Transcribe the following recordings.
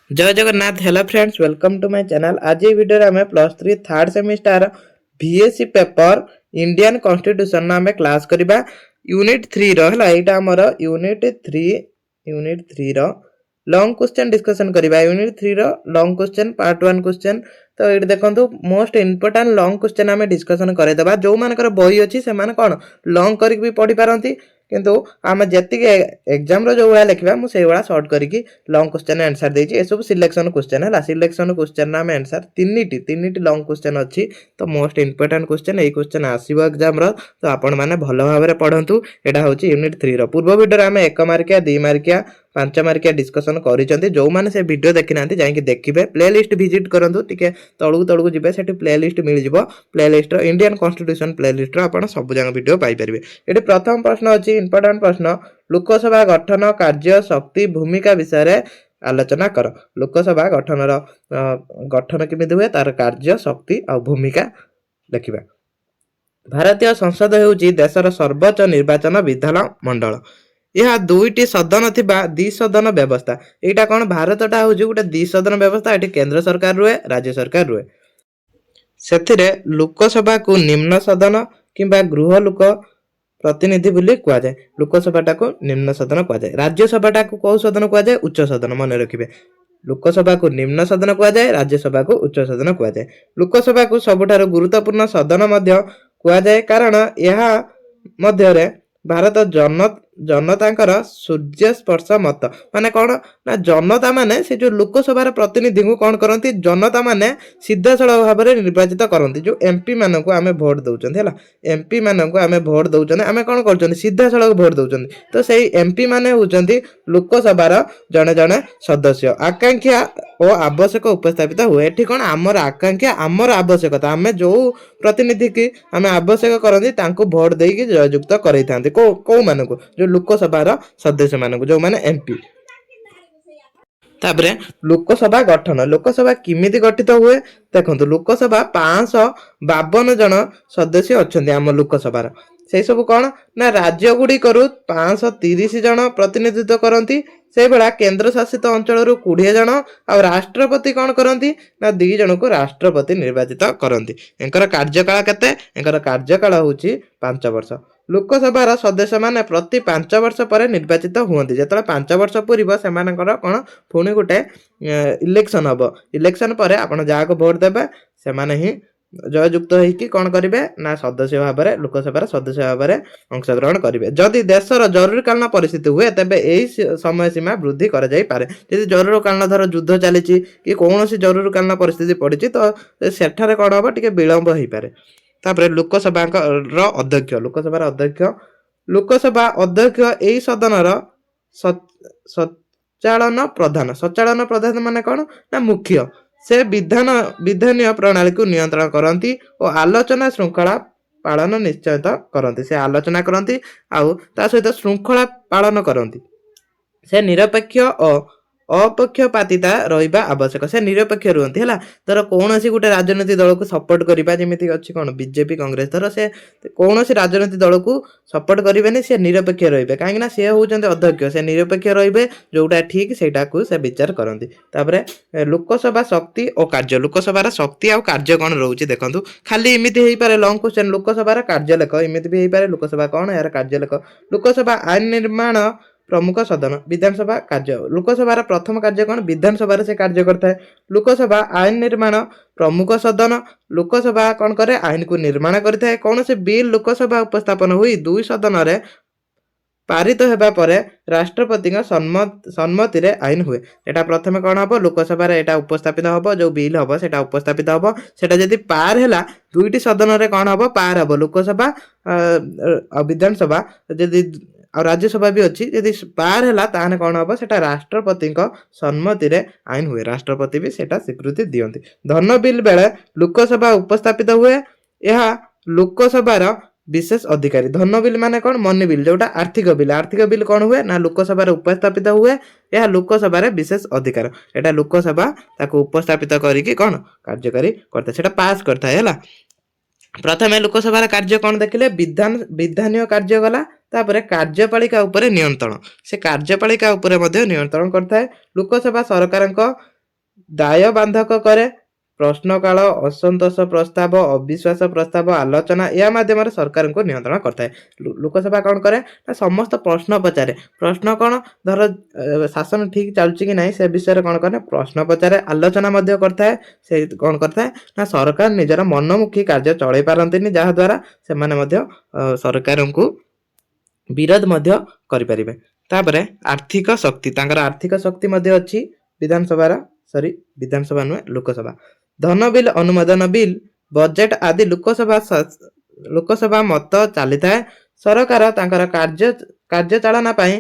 जय Jagannath. Hello friends, welcome to my channel. आज ये वीडियो आम +3 third semester VSC paper Indian constitution आम क्लास करवा यूनिट 3 रहा आमर यूनिट 3 रो लॉन्ग क्वेश्चन डिस्कशन करवा। यूनिट 3 रो लॉन्ग क्वेश्चन पार्ट 1 क्वेश्चन। तो ये देखो मोस्ट इंपोर्टेंट लॉन्ग क्वेश्चन आम डिस्कशन करदेबा। जो मानकर बही अच्छी से कौन लॉन्ग कर भी पढ़ी पारती, किंतु आम जी एग्जाम जो भाया लिखा मुझे भाया सर्ट करके लॉन्ग क्वेश्चन आंसर देती। ये सब सिलेक्शन क्वेश्चन है। सिलेक्शन क्वेश्चन आम आंसर तीन लॉन्ग क्वेश्चन अच्छी। तो मोस्ट इंपोर्टेंट क्वेश्चन ये क्वेश्चन आसो एग्जाम तो आपण मैंने भल भाव पढ़ु। यहाँ हूँ यूनिट 3 रो पूर्व वीडियो आम 1 मार्किया 2 मार्किया 5 मार्किया डिस्कसन कर जो मैंने से वीडियो देखी ना जाकि देखिए प्लेलिस्ट विजिट करूँ टे तलू तलू जी से प्लेलिस्ट मिल जाव। प्लेलिस्ट इंडियन कॉन्स्टिट्यूशन प्लेलिस्ट आप सब जगह वीडियो पाइपर। ये प्रथम प्रश्न अच्छी इंपोर्टेंट प्रश्न, लोकसभा गठन कार्य शक्ति भूमिका विषय आलोचना कर। लोकसभा गठन केमी हुए तार कार्य शक्ति और भूमिका लिखा। भारतीय संसद होउची देशर सर्वोच्च निर्वाचन विधान मंडल। यह दुईटी सदन थिबा द्विसदन व्यवस्था। एटा कौन भारतटा होउची गोटे द्विसदन व्यवस्था। एटी केंद्र सरकार रुहे, राज्य सरकार रुहे। सेथिरे लोकसभा को निम्न सदन किंबा गृह लोक प्रतिनिधि बोली कह जाए। लोकसभा को निम्न सदन कह जाए। राज्यसभा को कौ सदन कह जाए? उच्च सदन। मन रखिए, लोकसभा को निम्न सदन कह जाए, राज्यसभा को उच्च सदन कह जाए। लोकसभा को सबुठार गुरुत्वपूर्ण सदन मध्य कह जाए, कारण यह मध्य भारत जनतांकर सूर्य स्पर्श मत माने कौन ना जनता माने से जो लोकसभा प्रतिनिधि को कौन करती, जनता माने सीधा सड़क भाव में निर्वाचित करती। जो एमपी मान को आम भोट दौरान है, एमपी मान को आम भोट दौरान आम कौन कर सीधा सड़क भोट दौरान। तो सही एमपी माने होती लोकसभार जड़े जड़े सदस्य। आकांक्षा और आवश्यक उपस्थापित हुए। ये कौन आमर आकांक्षा आमर आवश्यकता, आम जो प्रतिनिधि की आम आवश्यक करती भोट देकी जययुक्त कर कौ मान को जो लोकसभार सदस्य मान जो माने एमपी। तापरे लोकसभा गठन, लोकसभा किमिति गठित हुए देखो। लोकसभा 552 जन सदस्य अच्छा आम लोकसभार। से सब कौन ना राज्य गुड़ी करू 530 जन प्रतिनिधित्व करती। से भाया केंद्र शासित अंचल 20 जन और राष्ट्रपति कौन करती ना 2 जन को राष्ट्रपति निर्वाचित करती। एंकर कार्यकाल केते? एंकर कार्यकाल होची 5 वर्ष। लोकसभार सदस्य माने प्रति 5 वर्ष पर निर्वाचित हुए। जो 5 वर्ष पूर्व से कौन पुणी गोटे इलेक्शन हम। इलेक्शन पर आप जहाँ को भोट देवे से ही जययुक्त होगी कौन करेंगे ना सदस्य भाव में लोकसभार सदस्य भाव में अंशग्रहण करेंगे। जदि देशर जरूरीकालीन परिस्थिति हुए तेज यही समय सीमा वृद्धि कर जरूरीकालीन धर युद्ध चली कि कौन जरूरीकालीन परिस्थिति पड़ी तो सेठारे कौन हम टे विलंब हो पारे। तापर लोकसभा अध्यक्ष, लोकसभार अध्यक्ष, लोकसभा अध्यक्ष यही सदनर सचालन प्रधान। सचालन प्रधान माने कौन ना मुख्य। से विधानीय प्रणाली को नियंत्रण करती और आलोचना श्रृंखला पालन निश्चित करती। से आलोचना करती आउ ता सहित श्रृंखला पालन करती। से निरपेक्ष और अपक्षपातिता रहिबा आवश्यक। से निरपेक्ष रुहती है। धर कौन सी गोटे राजनीतिक दल को सपोर्ट करवा जमीती अच्छी कौन बीजेपी कांग्रेस, धर से कौन सी राजनीतिक दल को सपोर्ट करेंगे। से निरपेक्ष रे कहीं सी होती अध्यक्ष। से निरपेक्ष रे जोटा ठीक से से विचार करती। लोकसभा शक्ति और कार्य, लोकसभार शक्ति और कार्य कौन रोचे देखो। खाली इमिति हो पारे लॉन्ग क्वेश्चन लोकसभार कार्य लेख इमिति भी हो पारे। लोकसभा कौन यार कार्य लेख। लोकसभा आईन निर्माण प्रमुख सदन। विधानसभा कार्य, लोकसभार प्रथम कार्य कौन विधानसभा से कार्य करता है। लोकसभा आईन निर्माण प्रमुख सदन। लोकसभा कौन करे आईन को निर्माण करता है। कौन से बिल लोकसभा उपस्थापन हुई 2 सदन रे पारित होगा पर राष्ट्रपति सम्मति रे आईन हुए। एटा प्रथम कौन हम लोकसभा एटा उपस्थापित हम जो बिल हम से उपस्थापित हम सेटा जदि पार है 2टी सदन रे कौन हम पार हम लोकसभा विधानसभा जदि और राज्यसभा भी अच्छी यदि पार है ताहने कौन हम सेटा राष्ट्रपति सम्मति रे आईन हुए। राष्ट्रपति भी सेटा स्वीकृति दियंती। धन बिल बेले लोकसभा उपस्थापित हुए। यह लोकसभार विशेष अधिकारी। धन बिल माने कौन मनी बिल जोटा आर्थिक बिल। आर्थिक बिल कौन हुए ना लोकसभा उपस्थापित हुए। यह लोकसभा विशेष अधिकार। एटा लोकसभा ताको उपस्थापित करके कौन कार्यकारी करता सेटा पास करता है। प्रथम लोकसभा कार्य कौन देखिले विधानीय कार्य गला। तापर कार्यपालिका उपरे नियंत्रण। से कार्यपालिका उपरे मध्य नियंत्रण करता है। लोकसभा सरकार ଦାୟ ବାନ୍ଧକ କରେ। ପ୍ରଶ୍ନକାଳ, ଅସନ୍ତୋଷ ପ୍ରସ୍ତାବ, ଅବିଶ୍ୱାସ ପ୍ରସ୍ତାବ, ଆଲୋଚନା ଏହା ମାଧ୍ୟମରେ ସରକାରଙ୍କୁ ନିୟନ୍ତ୍ରଣ କରିଥାଏ। ଲୋକସଭା କ'ଣ କରେ ନା ସମସ୍ତ ପ୍ରଶ୍ନ ପଚାରେ। ପ୍ରଶ୍ନ କ'ଣ, ଧର ଶାସନ ଠିକ୍ ଚାଲୁଛି କି ନାହିଁ ସେ ବିଷୟରେ କ'ଣ କରେ ପ୍ରଶ୍ନ ପଚାରେ, ଆଲୋଚନା ମଧ୍ୟ କରିଥାଏ। ସେ କ'ଣ କରିଥାଏ ନା ସରକାର ନିଜର ମନମୁଖୀ କାର୍ଯ୍ୟ ଚଳେଇ ପାରନ୍ତିନି, ଯାହାଦ୍ୱାରା ସେମାନେ ମଧ୍ୟ ସରକାରଙ୍କୁ ବିରୋଧ ମଧ୍ୟ କରିପାରିବେ। ତାପରେ ଆର୍ଥିକ ଶକ୍ତି, ତାଙ୍କର ଆର୍ଥିକ ଶକ୍ତି ମଧ୍ୟ ଅଛି ବିଧାନସଭା ନୁହେଁ ଲୋକସଭା। ଧନ ବିଲ୍, ଅନୁମୋଦନ ବିଲ୍, ବଜେଟ୍ ଆଦି ଲୋକସଭା ମତ ଚାଲିଥାଏ। ସରକାର ତାଙ୍କର କାର୍ଯ୍ୟଚାଳନା ପାଇଁ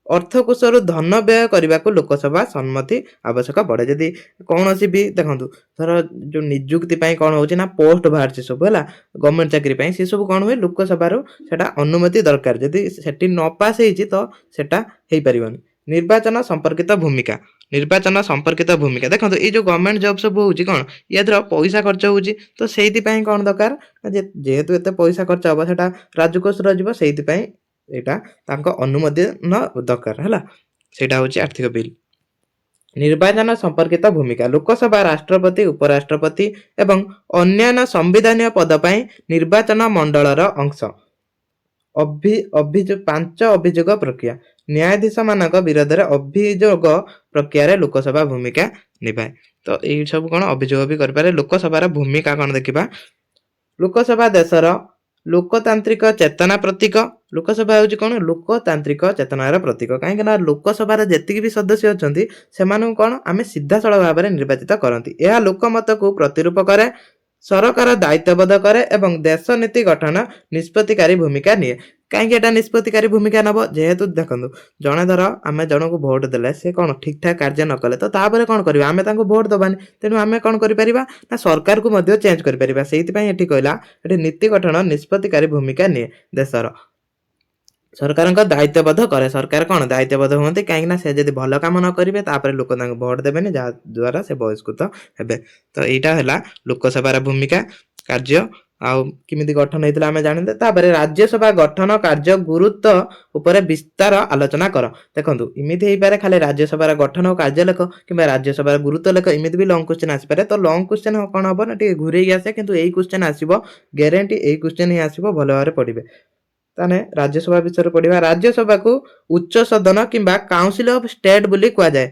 ଅର୍ଥକୋଷରୁ ଧନ ବ୍ୟୟ କରିବାକୁ ଲୋକସଭା ସମ୍ମତି ଆବଶ୍ୟକ ପଡ଼େ। ଯଦି କୌଣସି ବି ଦେଖନ୍ତୁ ଧର ଯେଉଁ ନିଯୁକ୍ତି ପାଇଁ କ'ଣ ହେଉଛି ନା ପୋଷ୍ଟ ବାହାରିଛି ସବୁ ହେଲା ଗଭର୍ଣ୍ଣମେଣ୍ଟ ଚାକିରି ପାଇଁ, ସେସବୁ କ'ଣ ହୁଏ ଲୋକସଭାରୁ ସେଟା ଅନୁମତି ଦରକାର। ଯଦି ସେଠି ନ ପାସ୍ ହେଇଛି ତ ସେଟା ହେଇପାରିବନି। ନିର୍ବାଚନ ସମ୍ପର୍କିତ ଭୂମିକା, ଦେଖନ୍ତୁ ଏଇ ଯେଉଁ ଗଭର୍ଣ୍ଣମେଣ୍ଟ ଜବ୍ ସବୁ ହେଉଛି କ'ଣ ୟା ଦ୍ୱାରା ପଇସା ଖର୍ଚ୍ଚ ହେଉଛି, ତ ସେଇଥିପାଇଁ କ'ଣ ଦରକାର ନା ଯେହେତୁ ଏତେ ପଇସା ଖର୍ଚ୍ଚ ହେବ ସେଟା ରାଜକୋଷରେ ଯିବ, ସେଇଥିପାଇଁ ଏଇଟା ତାଙ୍କ ଅନୁମୋଦନ ଦରକାର ହେଲା। ସେଇଟା ହେଉଛି ଆର୍ଥିକ ବିଲ୍। ନିର୍ବାଚନ ସମ୍ପର୍କିତ ଭୂମିକା, ଲୋକସଭା ରାଷ୍ଟ୍ରପତି, ଉପରାଷ୍ଟ୍ରପତି ଏବଂ ଅନ୍ୟାନ୍ୟ ସମ୍ବିଧାନୀୟ ପଦ ପାଇଁ ନିର୍ବାଚନ ମଣ୍ଡଳର ଅଂଶ। 5 ଅଭିଯୋଗ ପ୍ରକ୍ରିୟା, ନ୍ୟାୟାଧୀଶମାନଙ୍କ ବିରୋଧରେ ଅଭିଯୋଗ ପ୍ରକ୍ରିୟାରେ ଲୋକସଭା ଭୂମିକା ନିଭାଏ। ତ ଏଇ ସବୁ କ'ଣ ଅଭିଯୋଗ ବି କରିପାରେ। ଲୋକସଭାର ଭୂମିକା କ'ଣ ଦେଖିବା। ଲୋକସଭା ଦେଶର ଲୋକତାନ୍ତ୍ରିକ ଚେତନା ପ୍ରତୀକ। ଲୋକସଭା ହେଉଛି କ'ଣ ଲୋକତାନ୍ତ୍ରିକ ଚେତନାର ପ୍ରତୀକ। କାହିଁକି ନା ଲୋକସଭାରେ ଯେତିକି ବି ସଦସ୍ୟ ଅଛନ୍ତି ସେମାନଙ୍କୁ କ'ଣ ଆମେ ସିଧାସଳଖ ଭାବରେ ନିର୍ବାଚିତ କରନ୍ତି। ଏହା ଲୋକମତକୁ ପ୍ରତିରୂପ କରେ, ସରକାର ଦାୟିତ୍ୱବୋଧ କରେ ଏବଂ ଦେଶ ନୀତି ଗଠନ ନିଷ୍ପତ୍ତିକାରୀ ଭୂମିକା ନିଏ। କାହିଁକି ଏଟା ନିଷ୍ପତ୍ତିକାରୀ ଭୂମିକା ନେବ, ଯେହେତୁ ଦେଖନ୍ତୁ ଜଣେ ଧର ଆମେ ଜଣଙ୍କୁ ଭୋଟ ଦେଲେ ସେ କ'ଣ ଠିକ୍ ଠାକ୍ କାର୍ଯ୍ୟ ନ କଲେ ତ ତାପରେ କ'ଣ କରିବା, ଆମେ ତାଙ୍କୁ ଭୋଟ ଦେବାନି। ତେଣୁ ଆମେ କ'ଣ କରିପାରିବା ନା ସରକାରକୁ ମଧ୍ୟ ଚେଞ୍ଜ କରିପାରିବା। ସେଇଥିପାଇଁ ଏଠି କହିଲା ଏଠି ନୀତି ଗଠନ ନିଷ୍ପତ୍ତିକାରୀ ଭୂମିକା ନିଏ ଦେଶର। ସରକାରଙ୍କ ଦାୟିତ୍ୱବୋଧ କରେ, ସରକାର କ'ଣ ଦାୟିତ୍ୱବୋଧ ହୁଅନ୍ତି, କାହିଁକିନା ସେ ଯଦି ଭଲ କାମ ନ କରିବେ ତାପରେ ଲୋକ ତାଙ୍କୁ ଭୋଟ ଦେବେନି, ଯାହାଦ୍ୱାରା ସେ ବହିଷ୍କୃତ ହେବେ। ତ ଏଇଟା ହେଲା ଲୋକସଭାର ଭୂମିକା, କାର୍ଯ୍ୟ ଆଉ କେମିତି ଗଠନ ହେଇଥିଲା ଆମେ ଜାଣିଲେ। ତାପରେ ରାଜ୍ୟସଭା ଗଠନ କାର୍ଯ୍ୟ ଗୁରୁତ୍ୱ ଉପରେ ବିସ୍ତାର ଆଲୋଚନା କର। ଦେଖନ୍ତୁ ଏମିତି ହେଇପାରେ ଖାଲି ରାଜ୍ୟସଭାର ଗଠନ ଓ କାର୍ଯ୍ୟ ଲେଖ କିମ୍ବା ରାଜ୍ୟସଭାର ଗୁରୁତ୍ୱ ଲେଖ, ଏମିତି ବି ଲଙ୍ଗ କ୍ୱେଶ୍ଚନ ଆସିପାରେ। ତ ଲଙ୍ଗ କ୍ୱେଶ୍ଚନ କ'ଣ ହବ ନା ଟିକେ ଘୁରେଇକି ଆସେ, କିନ୍ତୁ ଏଇ କ୍ୱେଶ୍ଚନ ଆସିବ ଗ୍ୟାରେଣ୍ଟି, ଏଇ କ୍ୱେଶ୍ଚନ ହିଁ ଆସିବ, ଭଲ ଭାବରେ ପଢ଼ିବେ। ତାହେଲେ ରାଜ୍ୟସଭା ବିଷୟରେ ପଢ଼ିବା। ରାଜ୍ୟସଭାକୁ ଉଚ୍ଚ ସଦନ କିମ୍ବା କାଉନସିଲ ଅଫ୍ ଷ୍ଟେଟ୍ ବୋଲି କୁହାଯାଏ।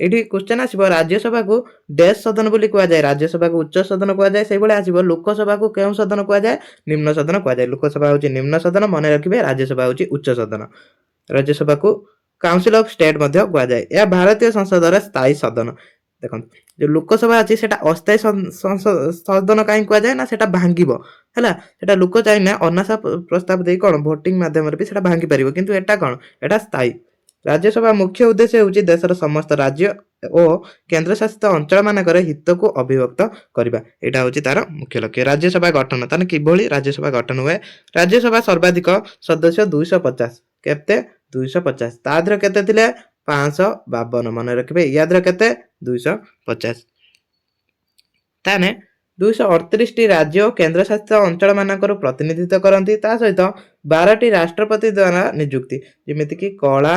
ଏଠି କ୍ୱେଶ୍ଚନ ଆସିବ ରାଜ୍ୟସଭାକୁ ଡେଶ ସଦନ ବୋଲି କୁହାଯାଏ, ରାଜ୍ୟସଭାକୁ ଉଚ୍ଚ ସଦନ କୁହାଯାଏ। ସେଇଭଳି ଆସିବ ଲୋକସଭାକୁ କେଉଁ ସଦନ କୁହାଯାଏ, ନିମ୍ନ ସଦନ କୁହାଯାଏ। ଲୋକସଭା ହେଉଛି ନିମ୍ନ ସଦନ, ମନେ ରଖିବେ। ରାଜ୍ୟସଭା ହେଉଛି ଉଚ୍ଚ ସଦନ। ରାଜ୍ୟସଭାକୁ କାଉନସିଲ ଅଫ୍ ଷ୍ଟେଟ୍ ମଧ୍ୟ କୁହାଯାଏ। ଏହା ଭାରତୀୟ ସଂସଦର ସ୍ଥାୟୀ ସଦନ। ଦେଖନ୍ତୁ ଯେଉଁ ଲୋକସଭା ଅଛି ସେଟା ଅସ୍ଥାୟୀ ସଦନ କାହିଁ କୁହାଯାଏ ନା ସେଟା ଭାଙ୍ଗିବ ହେଲା। ସେଟା ଲୋକ ଚାହିଁଲେ ଅନାସା ପ୍ରସ୍ତାବ ଦେଇ କ'ଣ ଭୋଟିଂ ମାଧ୍ୟମରେ ବି ସେଟା ଭାଙ୍ଗି ପାରିବ, କିନ୍ତୁ ଏଟା କ'ଣ ଏଟା ସ୍ଥାୟୀ। ରାଜ୍ୟସଭା ମୁଖ୍ୟ ଉଦ୍ଦେଶ୍ୟ ହେଉଛି ଦେଶର ସମସ୍ତ ରାଜ୍ୟ ଓ କେନ୍ଦ୍ରଶାସିତ ଅଞ୍ଚଳମାନଙ୍କର ହିତକୁ ଅଭିବ୍ୟକ୍ତ କରିବା। ଏଇଟା ହେଉଛି ତାର ମୁଖ୍ୟ ଲକ୍ଷ୍ୟ। ରାଜ୍ୟସଭା ଗଠନ, ତାହେଲେ କିଭଳି ରାଜ୍ୟସଭା ଗଠନ ହୁଏ। ରାଜ୍ୟସଭା ସର୍ବାଧିକ ସଦସ୍ୟ 250, କେତେ 250। ତା ଦେହରେ କେତେ ଥିଲେ 552, ମନେ ରଖିବେ। ୟା ଦେହରେ କେତେ 250। ତାହେଲେ 238ଟି ରାଜ୍ୟ ଓ କେନ୍ଦ୍ରଶାସିତ ଅଞ୍ଚଳମାନଙ୍କର ପ୍ରତିନିଧିତ୍ୱ କରନ୍ତି। ତା ସହିତ 12ଟି ରାଷ୍ଟ୍ରପତି ଦ୍ୱାରା ନିଯୁକ୍ତି, ଯେମିତିକି କଳା,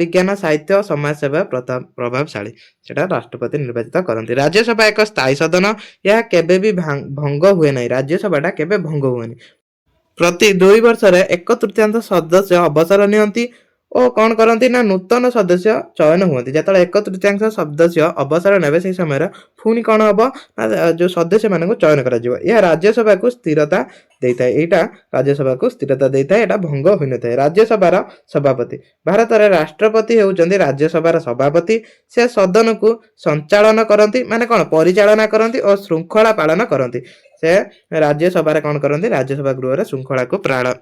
ବିଜ୍ଞାନ, ସାହିତ୍ୟ, ସମାଜସେବା ପ୍ରଭାବଶାଳୀ, ସେଟା ରାଷ୍ଟ୍ରପତି ନିର୍ବାଚିତ କରନ୍ତି। ରାଜ୍ୟସଭା ଏକ ସ୍ଥାୟୀ ସଦନ, ଏହା କେବେ ବି ଭଙ୍ଗ ହୁଏ ନାହିଁ। ରାଜ୍ୟସଭାଟା କେବେ ଭଙ୍ଗ ହୁଏନି। ପ୍ରତି 2 ବର୍ଷରେ 1/3 ସଦସ୍ୟ ଅବସର ନିଅନ୍ତି ଓ କ'ଣ କରନ୍ତି ନା ନୂତନ ସଦସ୍ୟ ଚୟନ ହୁଅନ୍ତି। ଯେତେବେଳେ 1/3 ସଦସ୍ୟ ଅବସର ନେବେ ସେହି ସମୟରେ ପୁଣି କ'ଣ ହେବ ନା ଯେଉଁ ସଦସ୍ୟମାନଙ୍କୁ ଚୟନ କରାଯିବ। ଏହା ରାଜ୍ୟସଭାକୁ ସ୍ଥିରତା ଦେଇଥାଏ। ଏଇଟା ରାଜ୍ୟସଭାକୁ ସ୍ଥିରତା ଦେଇଥାଏ, ଏଇଟା ଭଙ୍ଗ ହୋଇନଥାଏ। ରାଜ୍ୟସଭାର ସଭାପତି, ଭାରତରେ ରାଷ୍ଟ୍ରପତି ହେଉଛନ୍ତି ରାଜ୍ୟସଭାର ସଭାପତି। ସେ ସଦନକୁ ସଞ୍ଚାଳନ କରନ୍ତି, ମାନେ କ'ଣ ପରିଚାଳନା କରନ୍ତି ଓ ଶୃଙ୍ଖଳା ପାଳନ କରନ୍ତି। ସେ ରାଜ୍ୟସଭାରେ କ'ଣ କରନ୍ତି, ରାଜ୍ୟସଭା ଗୃହରେ ଶୃଙ୍ଖଳାକୁ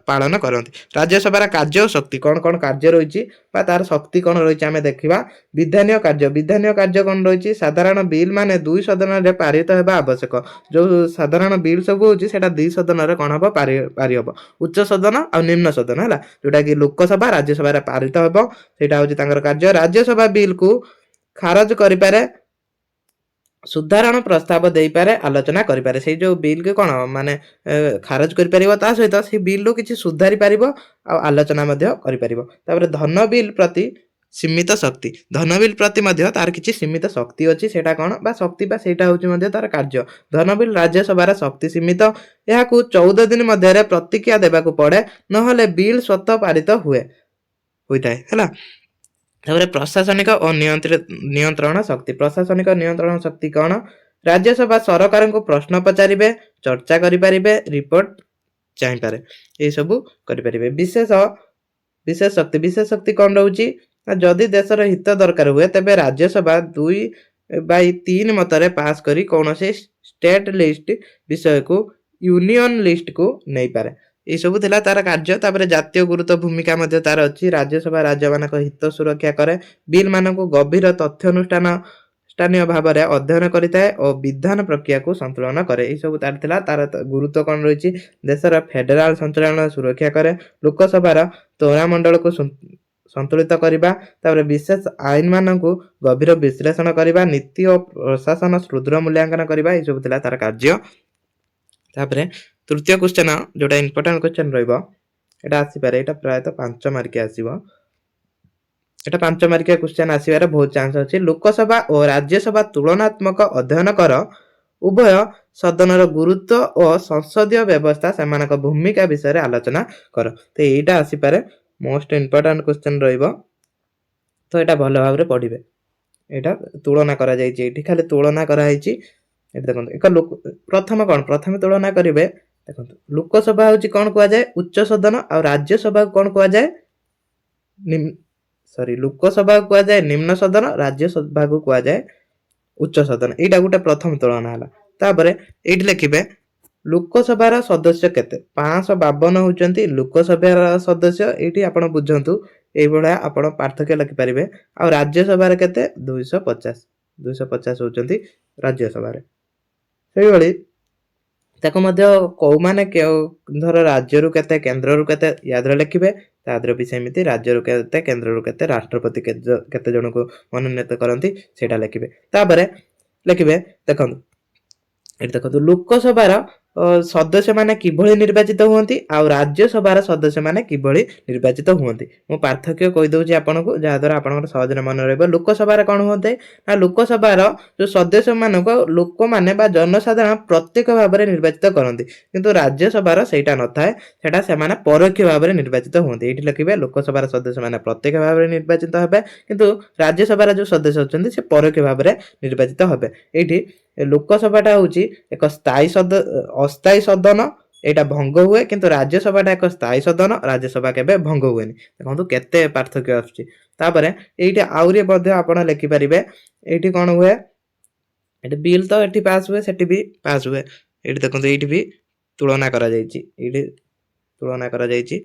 ପାଳନ କରନ୍ତି। ରାଜ୍ୟସଭାର କାର୍ଯ୍ୟ ଓ ଶକ୍ତି, କ'ଣ କ'ଣ କାର୍ଯ୍ୟ ରହିଛି ବା ତାର ଶକ୍ତି କ'ଣ ରହିଛି ଆମେ ଦେଖିବା। ବିଧାନୀୟ କାର୍ଯ୍ୟ କ'ଣ ରହିଛି, ସାଧାରଣ ବିଲ୍ ମାନେ 2 ସଦନରେ ପାରିତ ହେବା ଆବଶ୍ୟକ। ଯେଉଁ ସାଧାରଣ ବିଲ୍ ସବୁ ହେଉଛି ସେଟା 2 ସଦନରେ କ'ଣ ହବ ପାରି ହବ। ଉଚ୍ଚ ସଦନ ଆଉ ନିମ୍ନ ସଦନ ହେଲା, ଯୋଉଟାକି ଲୋକସଭା ରାଜ୍ୟସଭାରେ ପାରିତ ହେବ, ସେଇଟା ହେଉଛି ତାଙ୍କର କାର୍ଯ୍ୟ। ରାଜ୍ୟସଭା ବିଲ୍କୁ ଖାରଜ କରିପାରେ, ସୁଧାରଣ ପ୍ରସ୍ତାବ ଦେଇପାରେ, ଆଲୋଚନା କରିପାରେ। ସେଇ ଯେଉଁ ବିଲ୍କୁ କ'ଣ ମାନେ ଖାରଜ କରିପାରିବ, ତା ସହିତ ସେଇ ବିଲ୍ରୁ କିଛି ସୁଧାରି ପାରିବ ଆଉ ଆଲୋଚନା ମଧ୍ୟ କରିପାରିବ। ତାପରେ ଧନ ବିଲ୍ ପ୍ରତି सीमित शक्ति धन बिल प्रति मध्य तार किछि सीमित शक्ति अछि सेटा कोन बा शक्ति बा सेटा होछि मध्य तार कार्य धन बिल राज्यसभार शक्ति सीमित याकू 14 दिन मध्य रे प्रतिक्रिया देबाकू पड़े नहले बिल स्वतः पारित हुए होइताय हला तापर प्रशासनिक और नियंत्रण शक्ति कौन राज्यसभा सरकार को प्रश्न पचारे चर्चा करें रिपोर्ट चाहिए ये सब करें विशेष शक्ति कौन रोचे जदि देशर हित दरकार हुए तेबे राज्यसभा 2/3 मतरे पास करी कौन से स्टेट लिस्ट विषय को यूनियन लिस्ट को नहीं पारे ये सब थिला तार कार्य तापर जातीय गुरुत्व भूमिका मध्य तार अछि राज्यसभा राज्य मानक हित सुरक्षा करे बिल मानक गभीर तथ्यानुष्ठान स्थानीय भाव में अध्ययन करिताए और विधान प्रक्रिया को संतुलन करे ये सब तार थिला तार गुरुत्व कौन रही देशर फेडराल संचालन सुरक्षा करे लोकसभार तोरा मंडल को संतुलित करबा तापर विशेष आईन मानक गभीर विश्लेषण करबा नीति और प्रशासन सुदृढ़ मूल्यांकन करबा ये सब थिला तार कार्य तापर तृतीय क्वेश्चन जोटा इंपोर्टेंट क्वेश्चन रहिबो एटा आसी पारे एटा प्राय तो 5 मार्किया आसीबो एटा 5 मार्किया क्वेश्चन आसीबार बहुत चांस अछि लोकसभा और राज्यसभा तुलनात्मक अध्ययन कर उभय सदनर गुरुत्व और संसदीय व्यवस्था सेमानक भूमिका विषय रे आलोचना कर तो एटा आसी पारे मोस्ट इंपोर्टेंट क्वेश्चन रहिबो तो एटा भलो भाबरे पढिबे एटा तुलना करा जायछि एठी खाली तुलना करा हैछि एटा देखंतु एक प्रथम तुलना करिवे देखंतु लोकसभा होछि कोन कुआ जाय उच्च सदन और राज्यसभा कोन कुआ जाय लोकसभा कुआ जाय निम्न सदन राज्यसभा को कुआ जाय उच्च सदन एटा गुटे प्रथम तुलना हला तापरे एठी लिखिबे लोकसभार सदस्य केते 552 होचंती लोकसभार सदस्य एठी आपण बुझंतु एई बळा आपण पार्थक्य लिखि परिबे आ राज्यसभार केते 250 होचंती राज्यसभार सेई बळी ताको मध्य को माने धर राज्य रु केते केंद्र रु केते यादर लिखिबे तादर भी सेमिति राज्य रु केते केंद्र रु केते राष्ट्रपति केते जन को मनोनीत करंती सेटा लिखिबे तापरे लिखिबे देखंतु एठी देखंतु लोकसभार सदस्य माने किभଳି निर्वाचित हुअंती आ राज्यसभार सदस्य माने किभଳି निर्वाचित हुअंती मो पार्थक्य कहि दउची आपनको जा द्वारा आपनकर सहज मन रहबो लोकसभार कोन होते ना लोकसभार जो सदस्य मानको लोक माने बा जनसाधारण प्रत्येक भाबरे निर्वाचित करंती किंतु राज्यसभार सेटा न थाए सेटा से माने परोक्ष भाबरे निर्वाचित हुअंती एठी लिखिबे लोकसभार सदस्य माने प्रत्येक भाबरे निर्वाचित हेबे किंतु राज्यसभार जो सदस्य होचंती से परोक्ष भाबरे निर्वाचित हेबे एठी लोकसभाटा होची एक अस्थायी सदन एटा भंग हुए किंतु राज्यसभाटा एक स्थायी सदन राज्यसभा केबे भंग हुएनी देखंतु केते पार्थक्य आछी तापरे एठी आउरी मध्ये आपण लिखि परिबे एठी कोन हुए एठी बिल तो एठी पास हुए सेठी भी पास हुए एठी देखंतु एठी भी तुलना करा जायछि एठी तुलना करा जायछि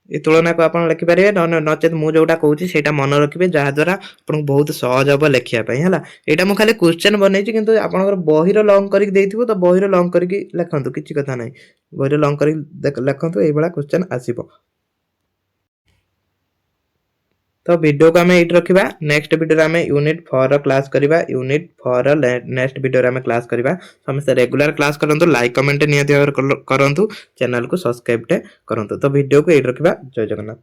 ये तुलना को आपण लिखि पारे नचेत मु जोटा कहूची सेटा मन रखिबे जहा द्वारा आपण बहुत सहज हो लिखिया पई हला एटा मु खाली क्वेश्चन बनेछि किंतु आपनकर बहिर लॉन्ग करिक देइथिबो तो बहिर लॉन्ग करिक लिखंतु किछि कथा नै बहिर लॉन्ग करिक लिखंतु एई बडा क्वेश्चन आसीबो तो वीडियो को हमें एट रखिबा नेक्स्ट वीडियो हमें यूनिट 4 क्लास करिबा यूनिट 4 नेक्स्ट वीडियो हमें क्लास करिबा समस्त रेगुलर क्लास करंतु लाइक कमेंट नियति करंतु चैनल को सब्सक्राइब करंतु तो वीडियो को एट रखिबा जय जगन्नाथ।